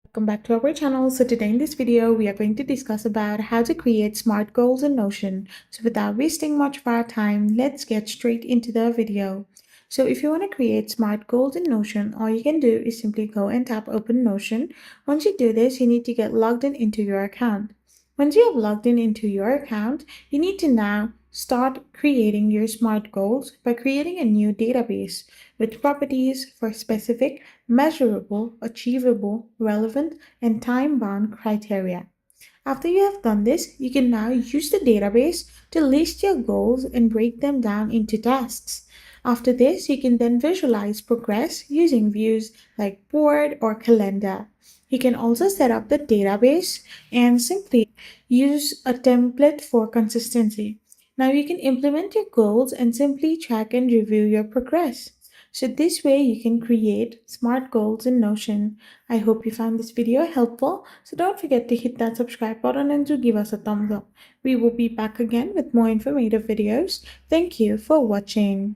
Welcome back to our channel. So today in this video, we are going to discuss about how to create SMART goals in Notion. So without wasting much of our time, let's get straight into the video. So if you want to create SMART goals in Notion, all you can do is simply go and tap open Notion. Once you do this, you need to get logged in into your account. Once you have logged in into your account, you need to now start creating your SMART goals by creating a new database with properties for specific, measurable, achievable, relevant, and time-bound criteria. After you have done this, you can now use the database to list your goals and break them down into tasks. After this, you can then visualize progress using views like board or calendar. You can also set up the database and simply use a template for consistency. Now you can implement your goals and simply track and review your progress. So this way you can create SMART goals in Notion. I hope you found this video helpful. So don't forget to hit that subscribe button and to give us a thumbs up. We will be back again with more informative videos. Thank you for watching.